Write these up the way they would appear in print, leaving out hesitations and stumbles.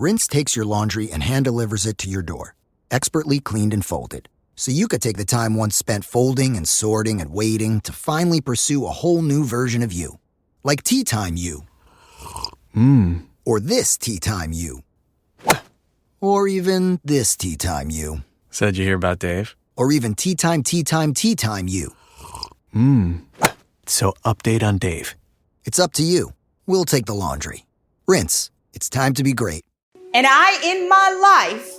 Rinse takes your laundry and hand delivers it to your door, expertly cleaned and folded. So you could take the time once spent folding and sorting and waiting to finally pursue a whole new version of you. Like Tea Time You. Or this Tea Time You. Or even this Tea Time You. So did you hear about Dave? Or even Tea Time You. So update on Dave. It's up to you. We'll take the laundry. Rinse. It's time to be great. And I, in my life,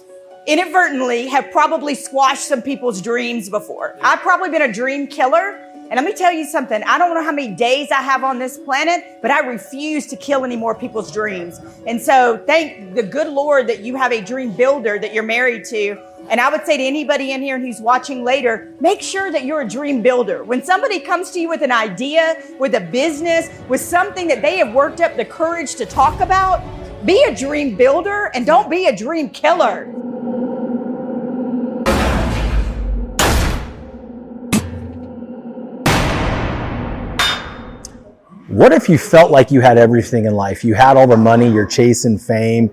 inadvertently have probably squashed some people's dreams before. I've probably been a dream killer. And let me tell you something. I don't know how many days I have on this planet, but I refuse to kill any more people's dreams. And so thank the good Lord that you have a dream builder that you're married to. And I would say to anybody in here who's watching later, make sure that you're a dream builder. When somebody comes to you with an idea, with a business, with something that they have worked up the courage to talk about, be a dream builder and don't be a dream killer. What if you felt like you had everything in life? You had all the money, you're chasing fame,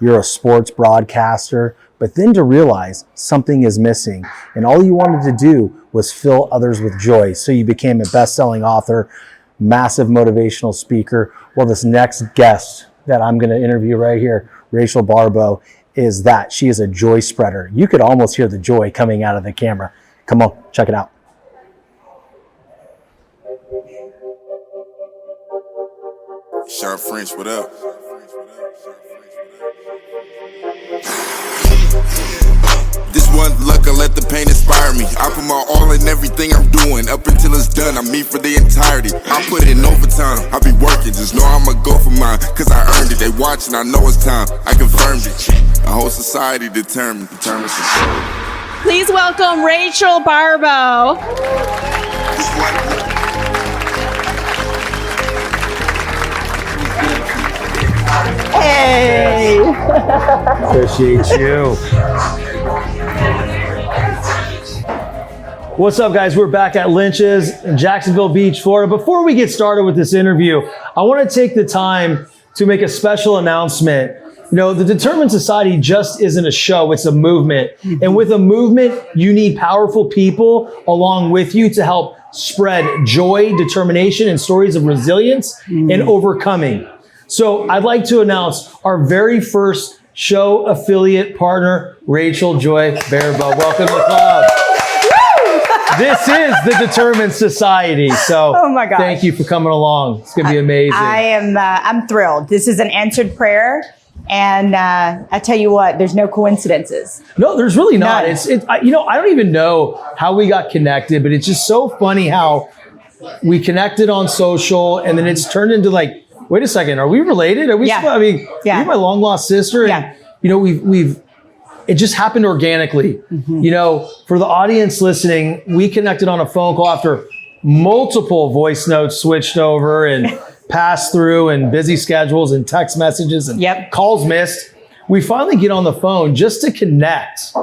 you're a sports broadcaster, but then to realize something is missing and all you wanted to do was fill others with joy. So you became a best-selling author, massive motivational speaker. Well, this next guest that I'm going to interview right here, Rachel Baribeau, is that she is a joy spreader. You could almost hear the joy coming out of the camera. Come on, check it out. Sharp French, what up? This one luck, I let the pain inspire me. I put my all in everything I'm doing. Up until it's done, I'm me for the entirety. I put in overtime, I be working. Just know I'ma go for mine, cause I earned it. They watching, I know it's time, I confirmed it. The whole society determined to show. Please welcome Rachel Baribeau. Hey! Appreciate you. What's up, guys? We're back at Lynch's in Jacksonville Beach, Florida. Before we get started with this interview, I want to take the time to make a special announcement. You know, the Determined Society just isn't a show, it's a movement. And with a movement, you need powerful people along with you to help spread joy, determination, and stories of resilience and overcoming. So I'd like to announce our very first show affiliate partner, Rachel Joy Baribeau. Welcome to the club. This is the Determined Society. So Oh my gosh. Thank you for coming along. It's going to be amazing. I'm thrilled. This is an answered prayer. And I tell you what, there's no coincidences. No, there's really not. None. I don't even know how we got connected, but it's just so funny how we connected on social and then it's turned into like, wait a second, are we related? Are we? Yeah. You're my long lost sister. Yeah. And, it just happened organically. Mm-hmm. You know, for the audience listening, we connected on a phone call after multiple voice notes switched over and passed through and busy schedules and text messages and calls missed. We finally get on the phone just to connect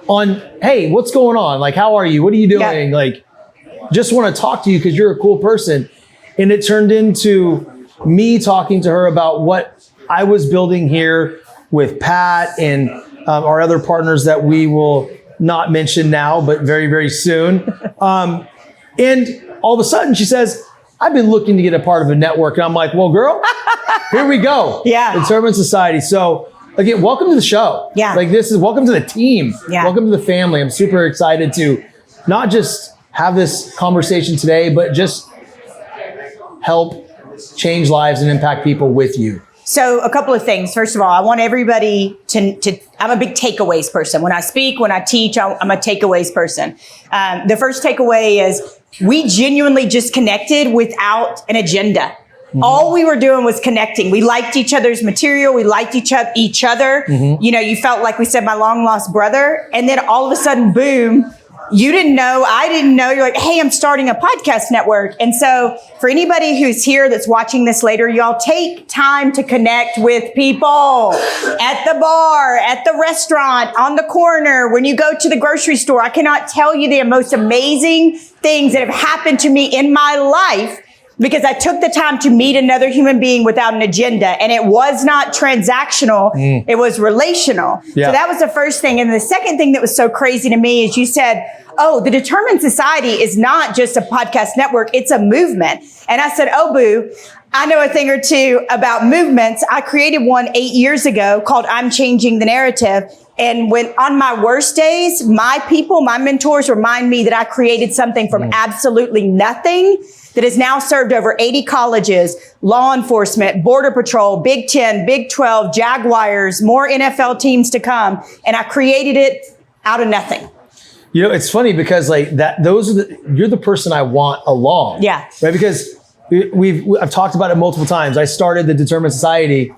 on, hey, what's going on? Like, how are you? What are you doing? Like, just want to talk to you because you're a cool person. And it turned into me talking to her about what I was building here with Pat and our other partners that we will not mention now, but very, very soon. And all of a sudden she says, I've been looking to get a part of a network. And I'm like, well, girl, here we go. Yeah. Determined Society. So again, welcome to the show. Yeah. Like welcome to the team. Yeah. Welcome to the family. I'm super excited to not just have this conversation today, but just help change lives and impact people with you. So a couple of things. First of all, I want everybody to I'm a big takeaways person. When I speak, when I teach, I'm a takeaways person. The first takeaway is we genuinely just connected without an agenda. Mm-hmm. All we were doing was connecting. We liked each other's material. We liked each other. Mm-hmm. You know, you felt like we said, my long lost brother. And then all of a sudden, boom, you didn't know, I didn't know. You're like, hey, I'm starting a podcast network. And so for anybody who's here that's watching this later, y'all take time to connect with people at the bar, at the restaurant, on the corner, when you go to the grocery store. I cannot tell you the most amazing things that have happened to me in my life because I took the time to meet another human being without an agenda. And it was not transactional. It was relational. Yeah. So that was the first thing. And the second thing that was so crazy to me is you said, oh, the Determined Society is not just a podcast network. It's a movement. And I said, oh, boo, I know a thing or two about movements. I created one 8 years ago called I'm Changing the Narrative. And when on my worst days, my people, my mentors remind me that I created something from absolutely nothing that has now served over 80 colleges, law enforcement, border patrol, Big 10, Big 12, Jaguars, more NFL teams to come. And I created it out of nothing. You know, it's funny because like that, you're the person I want along. Yeah. Right. Because I've talked about it multiple times. I started the Determined Society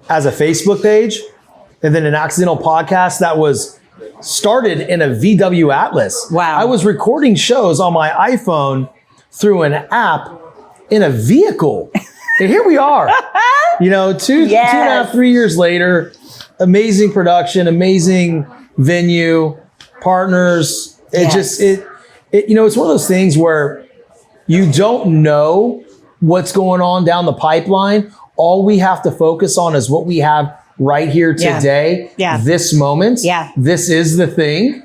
as a Facebook page and then an accidental podcast that was started in a VW Atlas. Wow. I was recording shows on my iPhone through an app in a vehicle. And here we are, you know, two and a half, 3 years later, amazing production, amazing venue, partners. It you know, it's one of those things where you don't know what's going on down the pipeline. All we have to focus on is what we have right here today, this moment. This is the thing.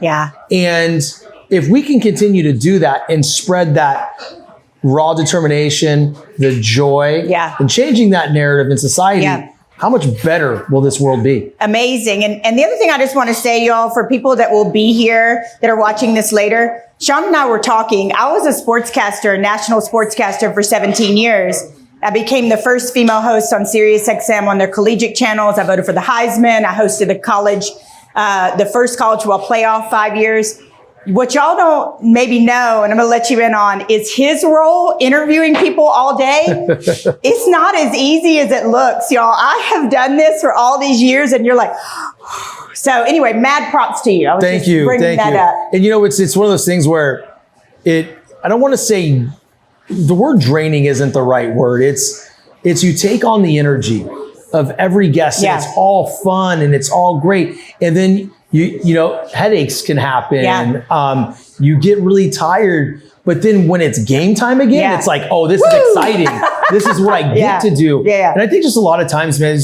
And if we can continue to do that and spread that raw determination, the joy, and changing that narrative in society, how much better will this world be? Amazing. And the other thing I just want to say, y'all, for people that will be here that are watching this later, Sean and I were talking. I was a sportscaster, a national sportscaster for 17 years. I became the first female host on SiriusXM on their collegiate channels. I voted for the Heisman. I hosted the first college football playoff 5 years. What y'all don't maybe know, and I'm going to let you in on, is his role interviewing people all day. It's not as easy as it looks, y'all. I have done this for all these years, and you're like, so anyway, mad props to you. I was Thank you. bringing that up. And you know, it's one of those things where I don't want to say the word draining isn't the right word. It's you take on the energy of every guest and it's all fun and it's all great. And then you know, headaches can happen. You get really tired, but then when it's game time again, it's like, oh, this is exciting. This is what I get to do. And I think just a lot of times, man,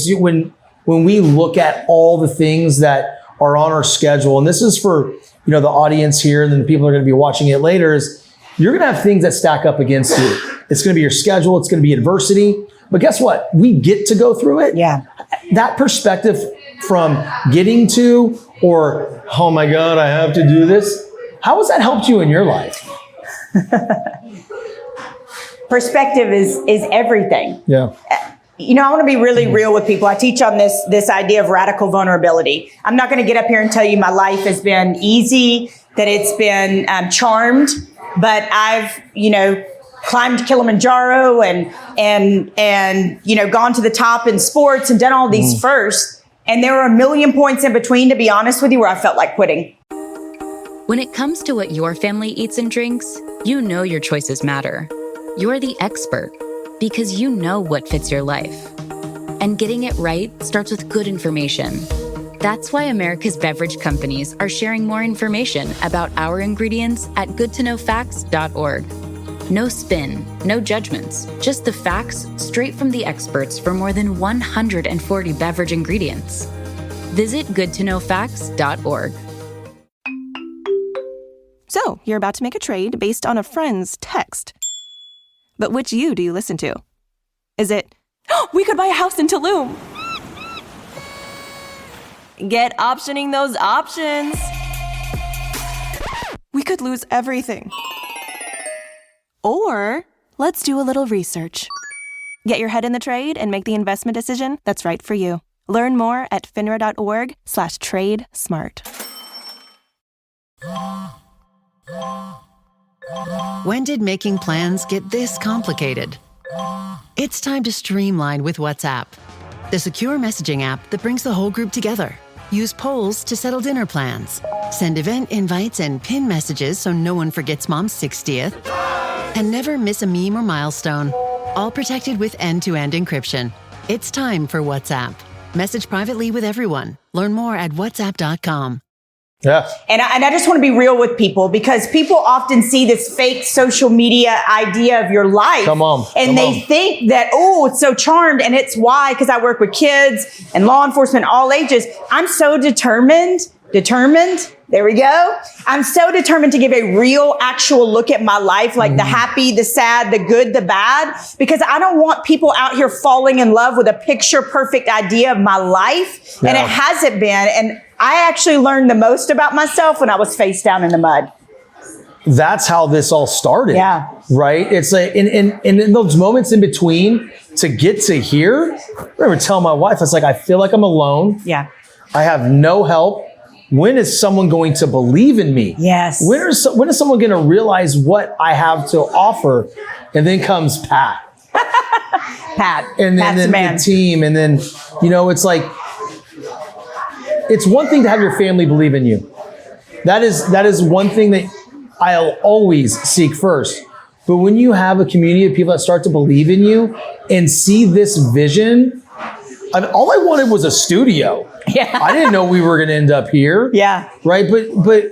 when we look at all the things that are on our schedule, and this is for, you know, the audience here, and then the people who are going to be watching it later, is you're going to have things that stack up against you. It's going to be your schedule. It's going to be adversity. But guess what? We get to go through it. That perspective from getting to, or, oh my God, I have to do this. How has that helped you in your life? Perspective is everything. You know, I want to be really real with people. I teach on this idea of radical vulnerability. I'm not going to get up here and tell you my life has been easy, that it's been charmed, but I've, you know, climbed Kilimanjaro and you know, gone to the top in sports and done all these firsts. And there were a million points in between, to be honest with you, where I felt like quitting. When it comes to what your family eats and drinks, you know your choices matter. You're the expert because you know what fits your life. And getting it right starts with good information. That's why America's beverage companies are sharing more information about our ingredients at goodtoknowfacts.org. No spin, no judgments, just the facts straight from the experts for more than 140 beverage ingredients. Visit goodtoknowfacts.org. So, you're about to make a trade based on a friend's text. But which you do you listen to? Is it, oh, we could buy a house in Tulum? Get optioning those options. We could lose everything. Or, let's do a little research. Get your head in the trade and make the investment decision that's right for you. Learn more at finra.org/trade-smart. When did making plans get this complicated? It's time to streamline with WhatsApp, the secure messaging app that brings the whole group together. Use polls to settle dinner plans. Send event invites and pin messages so no one forgets Mom's 60th. And never miss a meme or milestone. All protected with end-to-end encryption. It's time for WhatsApp. Message privately with everyone. Learn more at whatsapp.com. Yeah. And I just want to be real with people, because people often see this fake social media idea of your life. Come on. And they think that, oh, it's so charmed. And it's why, because I work with kids and law enforcement, all ages. I'm so determined. There we go. I'm so determined to give a real, actual look at my life, like the happy, the sad, the good, the bad, because I don't want people out here falling in love with a picture perfect idea of my life. Yeah. And it hasn't been. And I actually learned the most about myself when I was face down in the mud. That's how this all started. Yeah. Right? It's like, in those moments in between to get to here, I remember telling my wife, it's like, I feel like I'm alone. Yeah. I have no help. When is someone going to believe in me? Yes. When is someone going to realize what I have to offer? And then comes Pat. And then the team. And then, it's like, it's one thing to have your family believe in you. That is one thing that I'll always seek first. But when you have a community of people that start to believe in you and see this vision, and all I wanted was a studio. Yeah. I didn't know we were going to end up here. Yeah. Right. But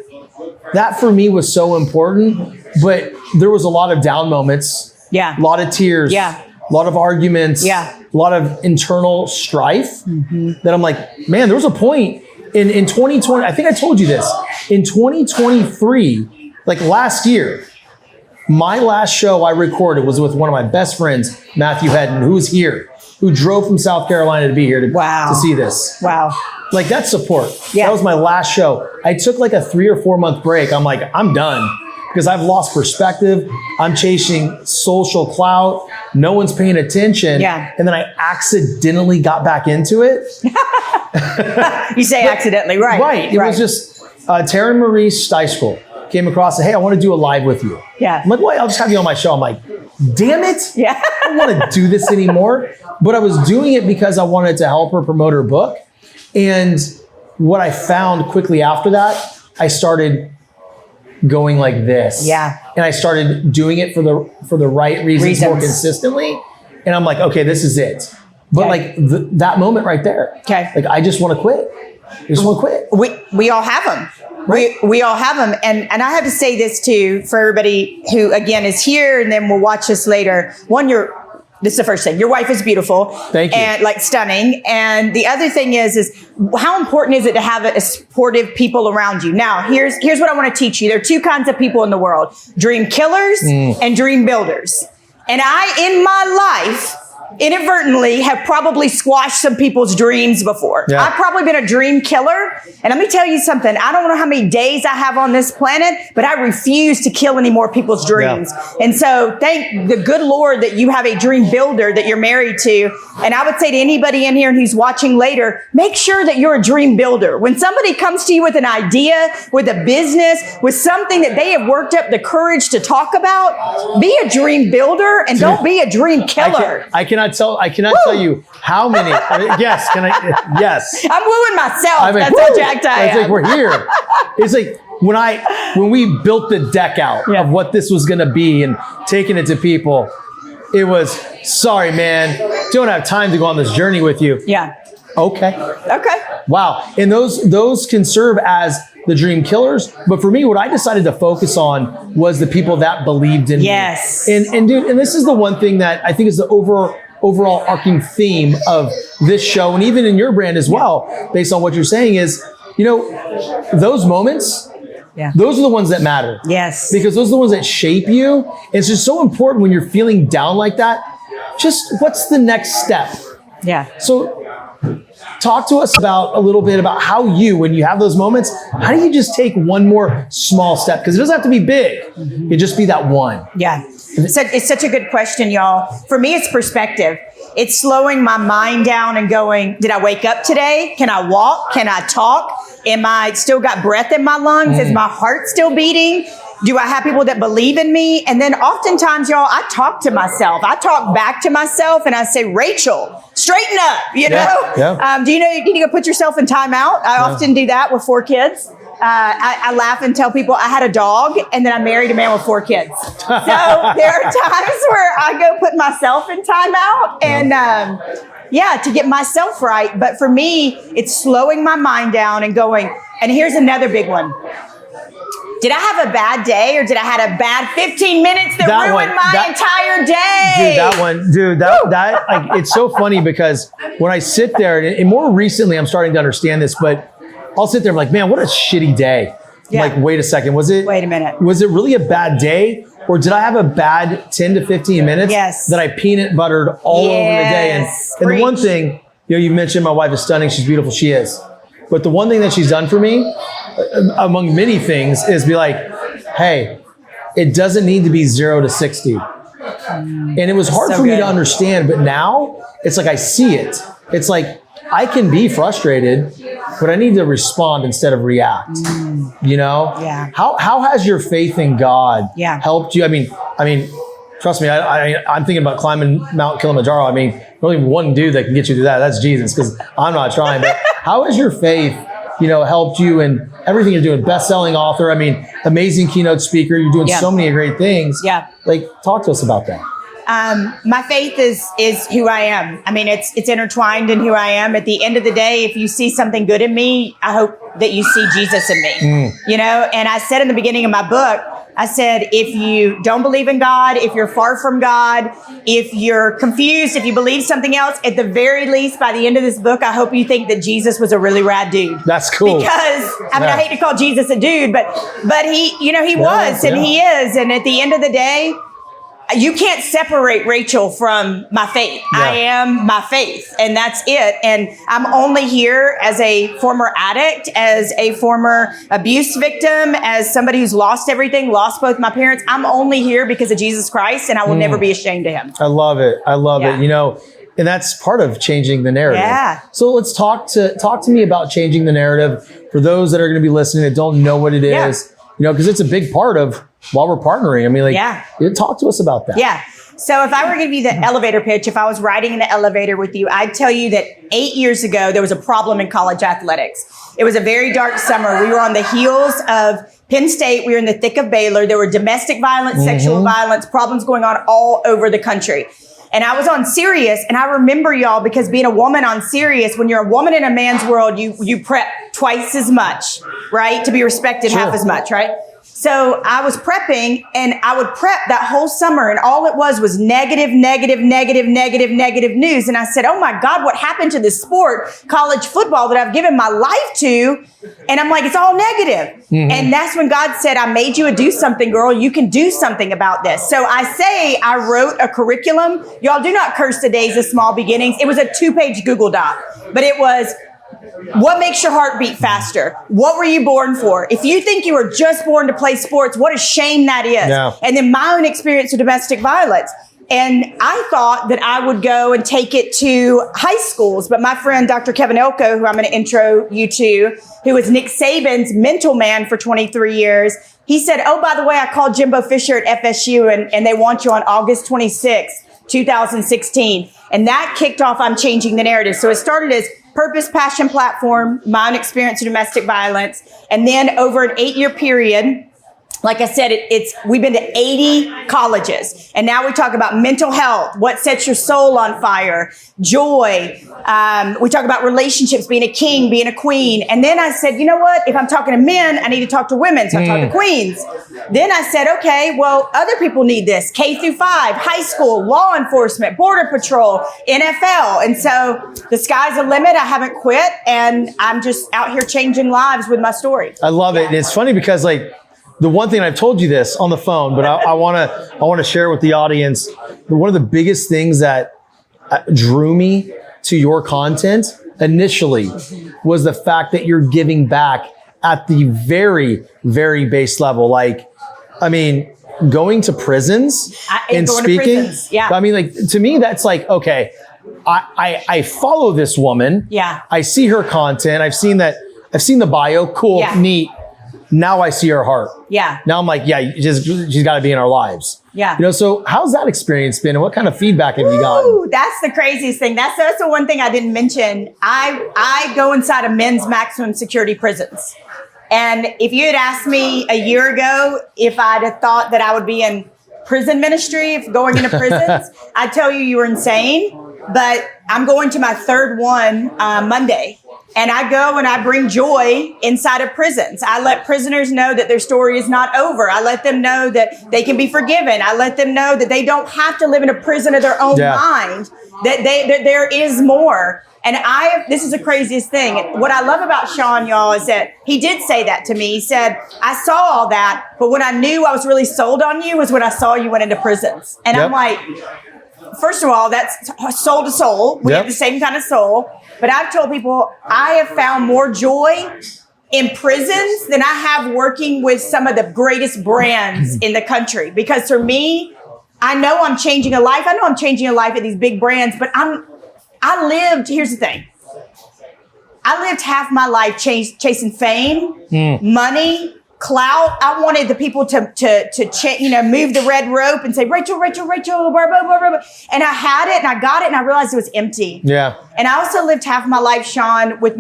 that for me was so important. But there was a lot of down moments. Yeah. A lot of tears. Yeah. A lot of arguments. Yeah. A lot of internal strife that I'm like, man, there was a point in 2020. I think I told you this. In 2023, like last year, my last show I recorded was with one of my best friends, Matthew Hedden, who's here, who drove from South Carolina to be here to see this. Wow. Like, that's support. Yeah. That was my last show. I took like a 3 or 4 month break. I'm like, I'm done, because I've lost perspective. I'm chasing social clout. No one's paying attention. Yeah. And then I accidentally got back into it. You say accidentally, right? Right. It was just Tara Marie Steischel came across and said, hey, I want to do a live with you. Yeah. I'm like, well, I'll just have you on my show. I'm like, damn it. Yeah. I don't want to do this anymore. But I was doing it because I wanted to help her promote her book. And what I found quickly after that, I started going like this. Yeah. And I started doing it for the right reasons more consistently. And I'm like, okay, this is it. But like that moment right there. Okay. Like, I just want to quit. I just want to quit. We all have them. Right. We all have them. And I have to say this too, for everybody who again is here and then will watch this later. One, this is the first thing. Your wife is beautiful. Thank you. And like stunning. And the other thing is how important is it to have a supportive people around you? Now, here's what I want to teach you. There are two kinds of people in the world: dream killers and dream builders. And I, in my life, inadvertently have probably squashed some people's dreams before. Yeah. I've probably been a dream killer. And let me tell you something. I don't know how many days I have on this planet, but I refuse to kill any more people's dreams. Yeah. And so thank the good Lord that you have a dream builder that you're married to. And I would say to anybody in here who's watching later, make sure that you're a dream builder. When somebody comes to you with an idea, with a business, with something that they have worked up the courage to talk about, be a dream builder and don't be a dream killer. I cannot tell you how many. Yes, yes. I'm wooing myself. That's how jacked I am. It's like, we're here. It's like when we built the deck out of what this was going to be and taking it to people, it was, sorry, man, don't have time to go on this journey with you. Yeah. Okay. Okay. Wow. And those can serve as the dream killers. But for me, what I decided to focus on was the people that believed in me. Yes. And dude, and this is the one thing that I think is the overall arcing theme of this show, and even in your brand as well, based on what you're saying, is, those moments, those are the ones that matter. Yes. Because those are the ones that shape you. And it's just so important when you're feeling down like that. Just what's the next step? Yeah. So talk to us a little bit about how you, when you have those moments, how do you just take one more small step? Because it doesn't have to be big. It can just be that one. Yeah. It's such a good question, y'all. For me, it's perspective. It's slowing my mind down and going, did I wake up today? Can I walk? Can I talk? Am I still got breath in my lungs? Is my heart still beating? Do I have people that believe in me? And then oftentimes, y'all, I talk to myself. I talk back to myself and I say, Rachel, straighten up, you know? Yeah. Do you know you need to go put yourself in timeout? I often do that with 4 kids. I laugh and tell people I had a dog and then I married a man with 4 kids. So there are times where I go put myself in timeout and to get myself right. But for me, it's slowing my mind down and going, and here's another big one. Did I have a bad day, or did I had a bad 15 minutes that ruined my entire day? Dude, that like, it's so funny because when I sit there, and more recently I'm starting to understand this, but I'll sit there and I'm like, man, what a shitty day. Yeah. Like, wait a second, wait a minute. Was it really a bad day? Or did I have a bad 10 to 15 minutes that I peanut buttered all over the day? And the one thing, you mentioned my wife is stunning. She's beautiful. She is. But the one thing that she's done for me, among many things, is be like, hey, it doesn't need to be 0 to 60. And it was hard for me to understand, but now it's like I see it. It's like I can be frustrated, but I need to respond instead of react. Yeah. How has your faith in God helped you? I mean, trust me, I'm thinking about climbing Mount Kilimanjaro. I mean, only one dude that can get you through that. That's Jesus, because I'm not trying. But how has your faith, helped you in everything you're doing? Best-selling author. I mean, amazing keynote speaker. You're doing so many great things. Yeah. Like, talk to us about that. My faith is who I am. I mean, it's intertwined in who I am. At the end of the day, if you see something good in me, I hope that you see Jesus in me, and I said in the beginning of my book, I said, if you don't believe in God, if you're far from God, if you're confused, if you believe something else, at the very least, by the end of this book, I hope you think that Jesus was a really rad dude. That's cool. Because, I hate to call Jesus a dude, but he, he was, and he is. And at the end of the day, you can't separate Rachel from my faith. Yeah. I am my faith, and that's it. And I'm only here as a former addict, as a former abuse victim, as somebody who's lost everything, lost both my parents. I'm only here because of Jesus Christ, and I will never be ashamed of him. I love it. I love it. And that's part of changing the narrative. Yeah. So let's talk to me about changing the narrative for those that are going to be listening that don't know what it is. Because it's a big part of while we're partnering. I mean, talk to us about that. Yeah. So if I were going to be the elevator pitch, if I was riding in the elevator with you, I'd tell you that 8 years ago, there was a problem in college athletics. It was a very dark summer. We were on the heels of Penn State. We were in the thick of Baylor. There were domestic violence, sexual violence, problems going on all over the country. And I was on Sirius, and I remember y'all, because being a woman on Sirius, when you're a woman in a man's world, you prep twice as much, right? To be respected half as much, right? So I was prepping, and I would prep that whole summer, and all it was negative news. And I said, oh my God, what happened to this sport, college football, that I've given my life to? And I'm like, it's all negative. And that's when God said, I made you a do something, girl. You can do something about this. So I wrote a curriculum. Y'all, do not curse the days of small beginnings. It was a 2-page Google Doc, but it was, what makes your heart beat faster? What were you born for? If you think you were just born to play sports, what a shame that is. Yeah. And then my own experience with domestic violence. And I thought that I would go and take it to high schools. But my friend, Dr. Kevin Elko, who I'm going to intro you to, who was Nick Saban's mental man for 23 years, he said, oh, by the way, I called Jimbo Fisher at FSU, and they want you on August 26th, 2016. And that kicked off I'm Changing the Narrative. So it started as purpose, passion, platform, my own experience of domestic violence. And then over an 8-year period, like I said, we've been to 80 colleges. And now we talk about mental health, what sets your soul on fire, joy. We talk about relationships, being a king, being a queen. And then I said, you know what? If I'm talking to men, I need to talk to women. So I talk to queens. Then I said, okay, well, other people need this. K through 5, high school, law enforcement, border patrol, NFL. And so the sky's the limit. I haven't quit. And I'm just out here changing lives with my story. I love it. And it's funny because, like, the one thing, I've told you this on the phone, but I want to share with the audience. One of the biggest things that drew me to your content initially was the fact that you're giving back at the very, very base level. Like, I mean, going to prisons and speaking. Yeah. I mean, like, to me, that's like, okay, I follow this woman. Yeah. I see her content. I've seen the bio. Cool. Yeah. Neat. Now I see her heart. Yeah. Now I'm like, yeah, she's got to be in our lives. Yeah. So how's that experience been, and what kind of feedback have you gotten? That's the craziest thing. That's the one thing I didn't mention. I go inside of men's maximum security prisons. And if you had asked me a year ago if I'd have thought that I would be in prison ministry, if going into prisons, I'd tell you were insane. but I'm going to my third one Monday. And I go and I bring joy inside of prisons. I let prisoners know that their story is not over. I let them know that they can be forgiven. I let them know that they don't have to live in a prison of their own mind, that there is more. And this is the craziest thing. What I love about Sean, y'all, is that he did say that to me. He said, I saw all that, but when I knew I was really sold on you was when I saw you went into prisons. And I'm like, first of all, that's soul to soul. We have the same kind of soul. But I've told people I have found more joy in prisons than I have working with some of the greatest brands in the country. Because for me, I know I'm changing a life. I know I'm changing a life at these big brands, but here's the thing. I lived half my life chasing fame, money, clout. I wanted the people to move the red rope and say, Rachel, Baribeau. And I had it and I got it and I realized it was empty. Yeah. And I also lived half my life, Sean, with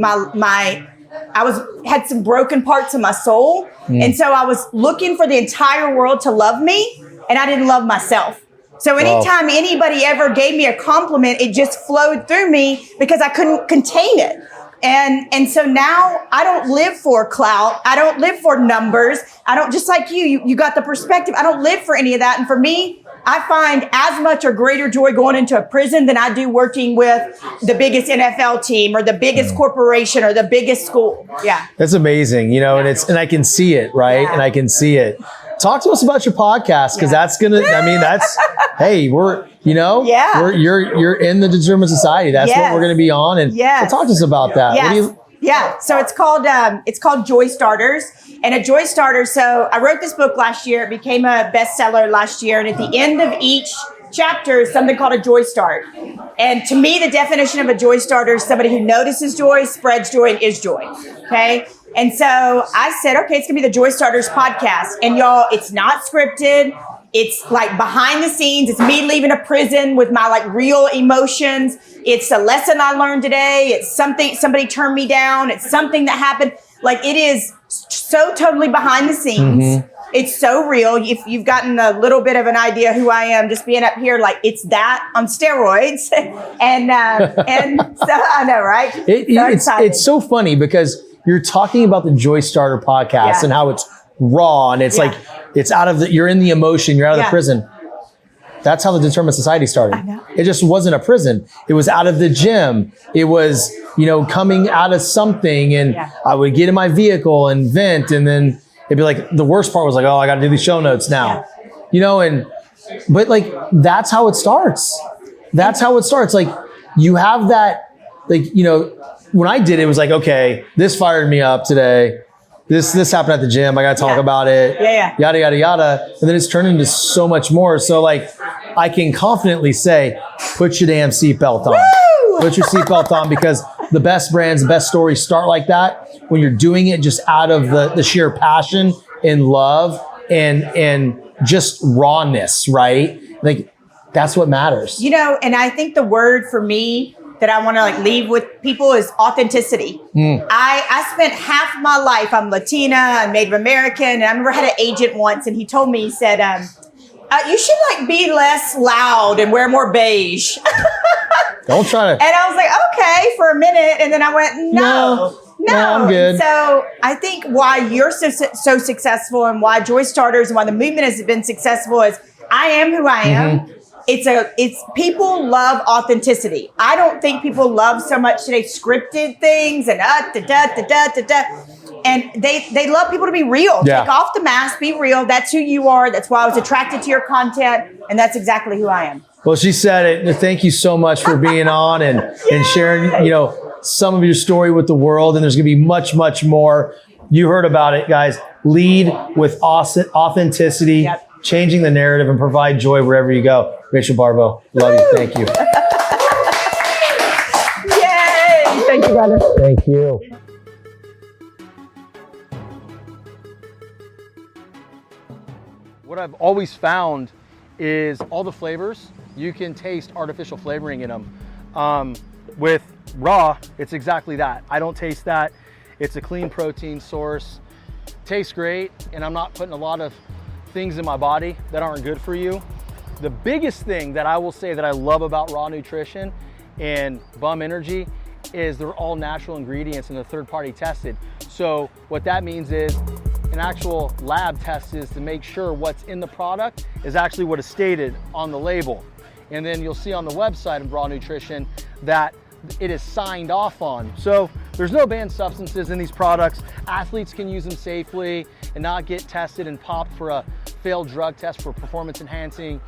had some broken parts of my soul. And so I was looking for the entire world to love me and I didn't love myself. So anytime anybody ever gave me a compliment, it just flowed through me because I couldn't contain it. And so now I don't live for clout. I don't live for numbers. I don't, just like you got the perspective. I don't live for any of that. And for me, I find as much or greater joy going into a prison than I do working with the biggest NFL team or the biggest corporation or the biggest school. Yeah. That's amazing. And I can see it, right? Yeah. And I can see it. Talk to us about your podcast, because hey, you're in the Determined Society. That's what we're going to be on. And so talk to us about that. So it's called Joy Starters. And a Joy Starter, so I wrote this book last year. It became a bestseller last year. And at the end of each chapter is something called a Joy Start. And to me, the definition of a Joy Starter is somebody who notices joy, spreads joy, and is joy. Okay? And so I said, okay, it's going to be the Joy Starters podcast. And y'all, it's not scripted. It's like behind the scenes. It's me leaving a prison with my real emotions. It's a lesson I learned today. It's something, somebody turned me down. It's something that happened. It is so totally behind the scenes. Mm-hmm. It's so real. If you've gotten a little bit of an idea who I am, just being up here, it's that on steroids. and so I know, right? It's so funny because you're talking about the Joy Starter podcast and how it's raw and it's it's out of you're in the emotion, you're out of the prison. That's how the Determined Society started. I know. It just wasn't a prison. It was out of the gym. It was, coming out of something, and I would get in my vehicle and vent, and then it'd be the worst part was oh, I got to do these show notes now, but that's how it starts. That's how it starts. You have that, when I did it, was okay, this fired me up today. This happened at the gym. I got to talk about it. Yada, yada, yada. And then it's turned into so much more. So I can confidently say, put your damn seatbelt on. Woo! Put your seatbelt on, because the best brands, the best stories start like that. When you're doing it just out of the sheer passion and love and just rawness, right? That's what matters. And I think the word for me that I want to leave with people is authenticity. I spent half my life, I'm Latina, I'm Native American, and I remember I had an agent once, and he told me, he said, you should be less loud and wear more beige. Don't try to. And I was okay, for a minute, and then I went, no, I'm good. So I think why you're so successful and why Joy Starters and why the movement has been successful is I am who I am. Mm-hmm. It's people love authenticity. I don't think people love so much today scripted things and and they love people to be real. Yeah. Take off the mask, be real. That's who you are. That's why I was attracted to your content, and that's exactly who I am. Well, she said it. Thank you so much for being on and sharing, some of your story with the world. And there's going to be much, much more. You heard about it, guys. Lead with authenticity. Yep. Changing the narrative and provide joy wherever you go. Rachel Baribeau, love you. Thank you. Yay! Thank you, brother. Thank you. What I've always found is all the flavors, you can taste artificial flavoring in them. With raw, it's exactly that. I don't taste that. It's a clean protein source. Tastes great, and I'm not putting a lot of things in my body that aren't good for you. The biggest thing that I will say that I love about raw nutrition and Bum Energy is they're all natural ingredients and they're third-party tested. So what that means is an actual lab test is to make sure what's in the product is actually what is stated on the label. And then you'll see on the website of Raw Nutrition that it is signed off on. So there's no banned substances in these products. Athletes can use them safely and not get tested and popped for a failed drug test for performance enhancing,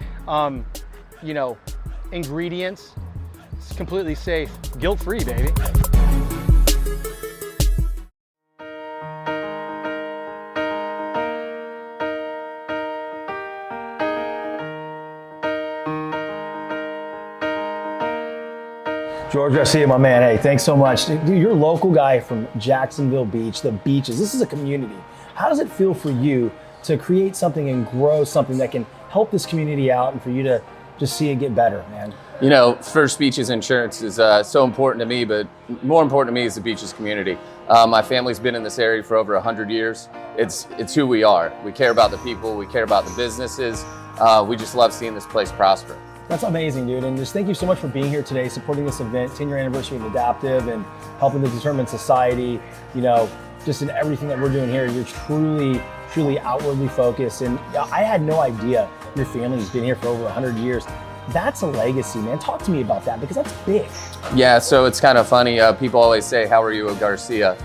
ingredients. It's completely safe, guilt-free, baby. George Garcia, my man, hey, thanks so much. Dude, you're a local guy from Jacksonville Beach, the beaches. This is a community. How does it feel for you to create something and grow something that can help this community out and for you to just see it get better, man? You know, First Beaches Insurance is so important to me, but more important to me is the beaches community. My family's been in this area for over 100 years. It's who we are. We care about the people, we care about the businesses. We just love seeing this place prosper. That's amazing, dude. And just thank you so much for being here today, supporting this event, 10-year anniversary of Adaptive and helping the Determined Society. Just in everything that we're doing here, you're truly outwardly focused. And I had no idea your family's been here for over 100 years. That's a legacy, man. Talk to me about that because that's big. Yeah, so it's kind of funny. People always say, "How are you, Garcia?"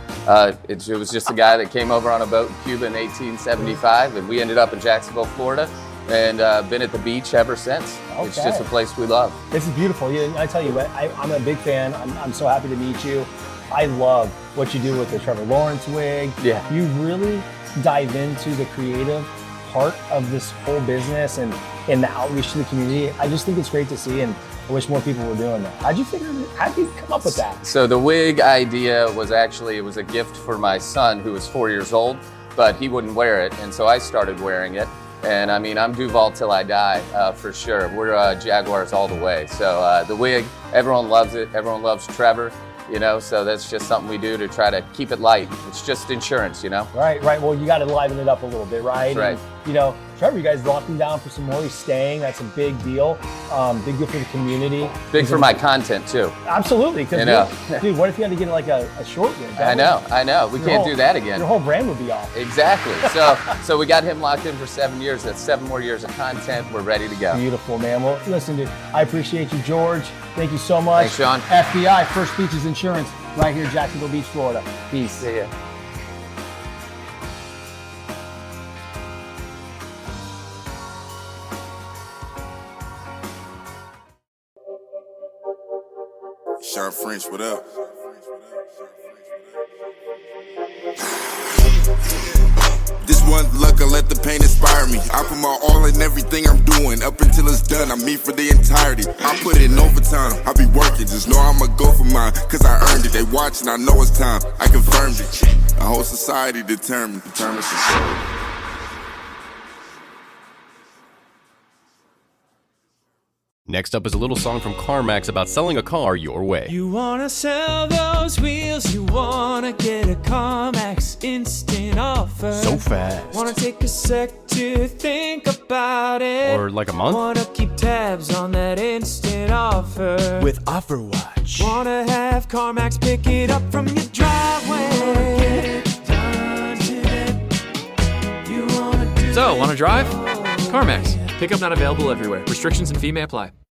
It was just a guy that came over on a boat in Cuba in 1875, and we ended up in Jacksonville, Florida, and been at the beach ever since. Okay. It's just a place we love. This is beautiful. I tell you what, I'm a big fan. I'm so happy to meet you. I love what you do with the Trevor Lawrence wig. Yeah. You really dive into the creative part of this whole business and the outreach to the community. I just think it's great to see, and I wish more people were doing that. How'd you come up with that? So the wig idea was actually, it was a gift for my son who was 4 years old, but he wouldn't wear it, and so I started wearing it. And I mean, I'm Duval till I die, for sure. We're Jaguars all the way. So the wig, everyone loves it. Everyone loves Trevor, so that's just something we do to try to keep it light. It's just insurance, Right. Well, you got to liven it up a little bit, right? That's right. And, Trevor, you guys locked him down for some more. He's staying. That's a big deal. Big deal for the community. Big for my content, too. Absolutely. Dude, what if you had to get like a short wig? I know. We can't do that again. Your whole brand would be off. Exactly. So we got him locked in for 7 years. That's 7 more years of content. We're ready to go. Beautiful, man. Well, listen, dude, I appreciate you, George. Thank you so much. Thanks, Sean. FBI, First Beaches Insurance, right here in Jacksonville Beach, Florida. Peace. See ya. Sean French, what up? This one luck, I let the pain inspire me. I put my all in everything I'm doing. Up until it's done, I'm me for the entirety. I put in overtime, I be working. Just know I'ma go for mine, cause I earned it. They watching, I know it's time, I confirmed it. A whole society determined success. Next up is a little song from CarMax about selling a car your way. You wanna sell those wheels, you wanna get a CarMax instant offer. So fast. Wanna take a sec to think about it. Or like a month. Wanna keep tabs on that instant offer. With Offer Watch. Wanna have CarMax pick it up from your driveway. Get it done today. You wanna do So, wanna drive? CarMax. Pickup not available everywhere. Restrictions and fee may apply.